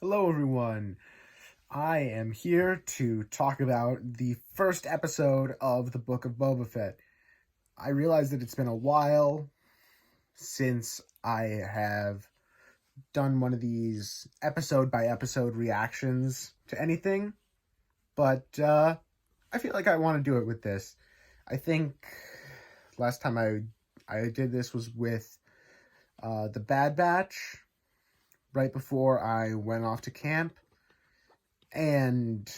Hello, everyone. I am here to talk about the first episode of the Book of Boba Fett. I realize that it's been a while since I have done one of these episode by episode reactions to anything, but I feel like I want to do it with this. I think last time I did this was with the Bad Batch right before I went off to camp, and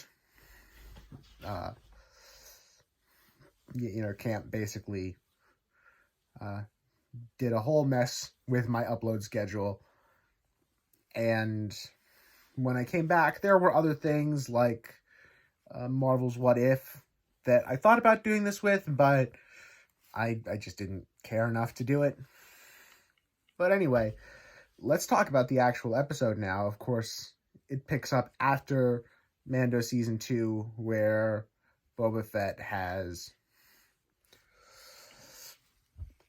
uh, camp basically uh, did a whole mess with my upload schedule. And when I came back, there were other things like Marvel's What If that I thought about doing this with, but I just didn't care enough to do it. But anyway, let's talk about the actual episode now. Of course, it picks up after Mando Season 2, where Boba Fett has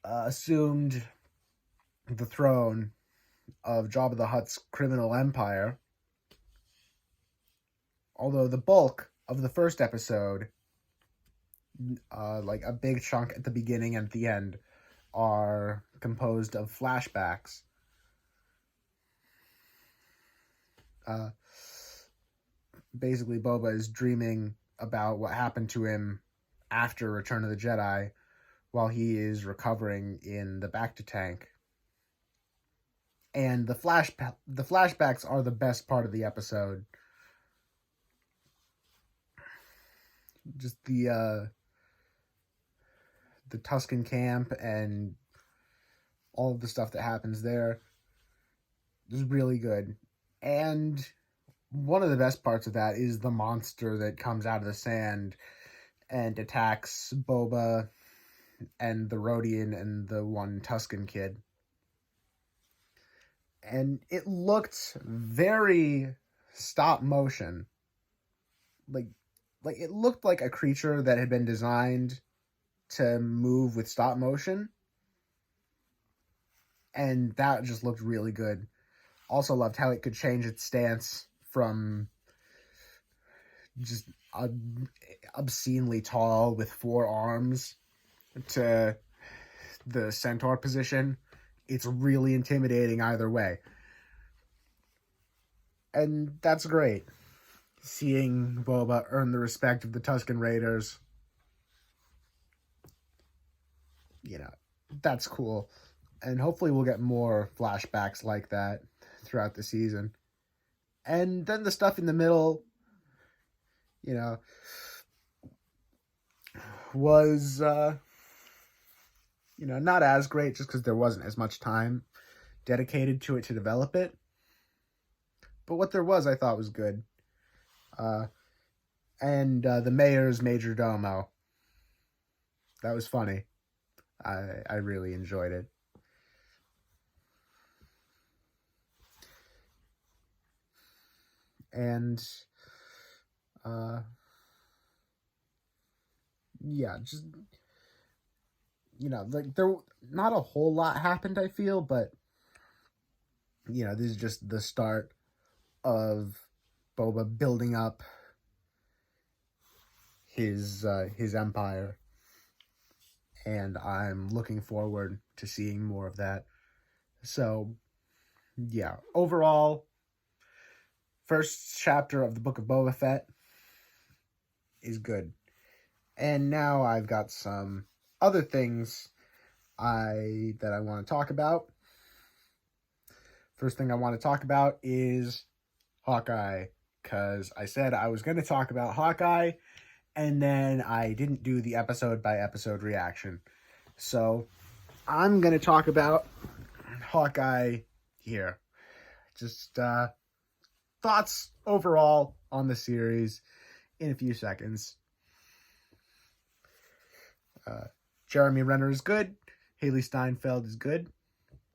assumed the throne of Jabba the Hutt's criminal empire. Although the bulk of the first episode, like a big chunk at the beginning and at the end, are composed of flashbacks. Basically, Boba is dreaming about what happened to him after Return of the Jedi while he is recovering in the Bacta tank. And the flashbacks are the best part of the episode. Just the Tusken camp and all of the stuff that happens there is really good. And one of the best parts of that is the monster that comes out of the sand and attacks Boba and the Rodian and the one Tusken kid. And it looked very stop motion. Like it looked like a creature that had been designed to move with stop motion. And that just looked really good. Also loved how it could change its stance from just obscenely tall with 4 arms to the centaur position. It's really intimidating either way. And that's great. Seeing Boba earn the respect of the Tusken Raiders, that's cool. And hopefully we'll get more flashbacks like that throughout the season. And then the stuff in the middle, was, not as great just because there wasn't as much time dedicated to it to develop it. But what there was, I thought was good. And the mayor's major domo. That was funny. I really enjoyed it. And just like there not a whole lot happened, I feel, but this is just the start of Boba building up his empire, and I'm looking forward to seeing more of that. So overall, first chapter of the Book of Boba Fett is good. And now I've got some other things that I want to talk about. First thing I want to talk about is Hawkeye, because I said I was going to talk about Hawkeye, and then I didn't do the episode by episode reaction. So I'm going to talk about Hawkeye here. Just thoughts overall on the series in a few seconds. Jeremy Renner is good. Haley Steinfeld is good.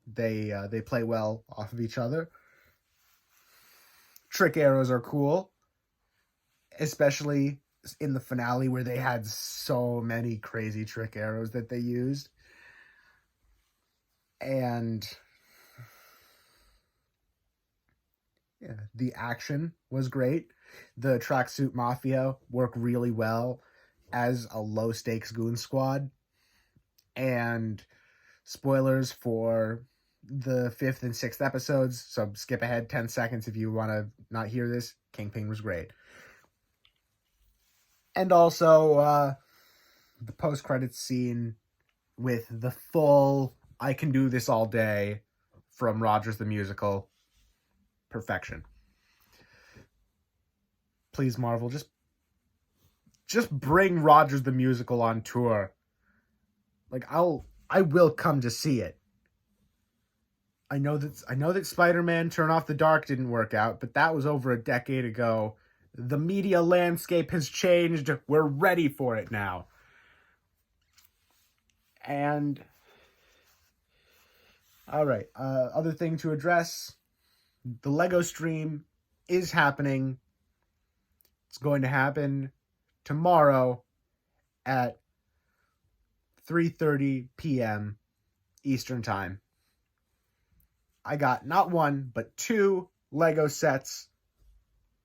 They play well off of each other. Trick arrows are cool, especially in the finale where they had so many crazy trick arrows that they used. And Yeah, the action was great. The tracksuit mafia worked really well as a low stakes goon squad. And spoilers for the 5th and 6th episodes, so skip ahead 10 seconds if you want to not hear this. Kingpin was great. And also the post-credits scene with the full I can do this all day from Rogers the Musical. Perfection. Please, Marvel, just bring Rogers the Musical on tour. Like, I will come to see it. I know that Spider-Man Turn Off the Dark didn't work out, but that was over a decade ago. The media landscape has changed. We're ready for it now. And all right, other thing to address, the Lego stream is happening. It's going to happen tomorrow at 3:30 p.m. Eastern Time. I got not one, but 2 Lego sets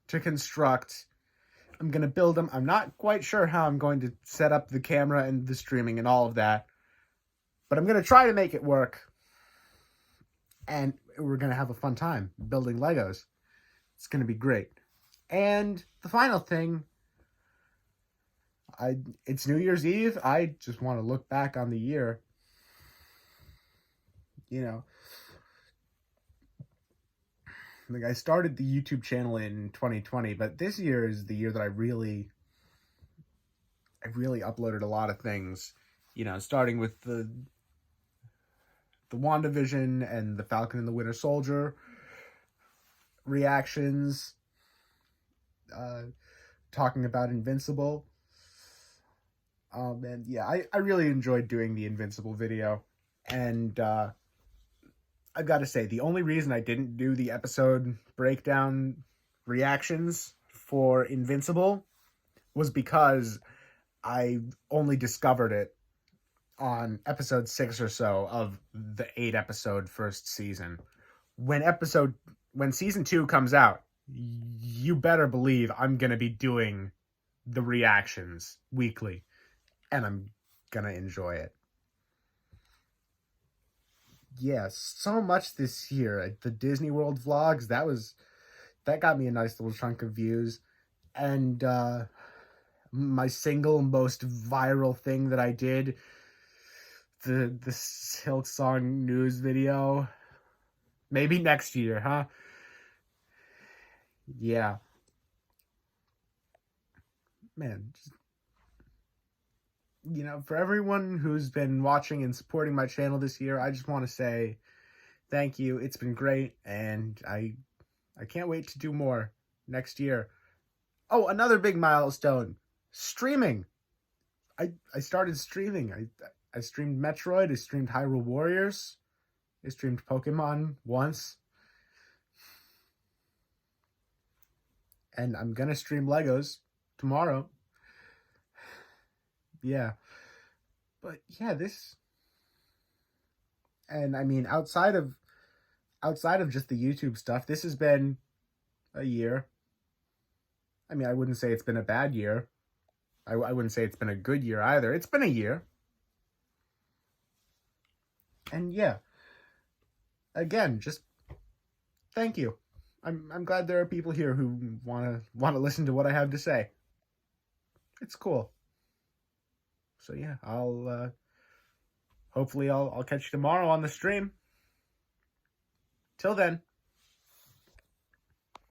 to construct. I'm going to build them. I'm not quite sure how I'm going to set up the camera and the streaming and all of that, but I'm going to try to make it work. And we're going to have a fun time building Legos. It's going to be great. And the final thing, it's New Year's Eve. I just want to look back on the year. You know, like I started the YouTube channel in 2020, but this year is the year that I really uploaded a lot of things. You know, starting with the WandaVision and the Falcon and the Winter Soldier reactions, talking about Invincible. And yeah, I really enjoyed doing the Invincible video. And I've got to say, the only reason I didn't do the episode breakdown reactions for Invincible was because I only discovered it on episode 6 or so of the 8-episode first season. When season 2 comes out, you better believe I'm going to be doing the reactions weekly, and I'm going to enjoy it. Yeah, so much this year. The Disney World vlogs, that got me a nice little chunk of views. And my single most viral thing that I did, the Silk Song news video, maybe next year, huh? Yeah. Man, you know, for everyone who's been watching and supporting my channel this year, I just want to say thank you. It's been great, and I can't wait to do more next year. Oh, another big milestone, streaming. I started streaming. I streamed Metroid, I streamed Hyrule Warriors, I streamed Pokemon once. And I'm gonna stream Legos tomorrow. Yeah. But yeah, and I mean, outside of just the YouTube stuff, this has been a year. I mean, I wouldn't say it's been a bad year. I wouldn't say it's been a good year either. It's been a year. And yeah, again, just thank you. I'm glad there are people here who want to listen to what I have to say. It's cool. So yeah, hopefully I'll catch you tomorrow on the stream. Till then.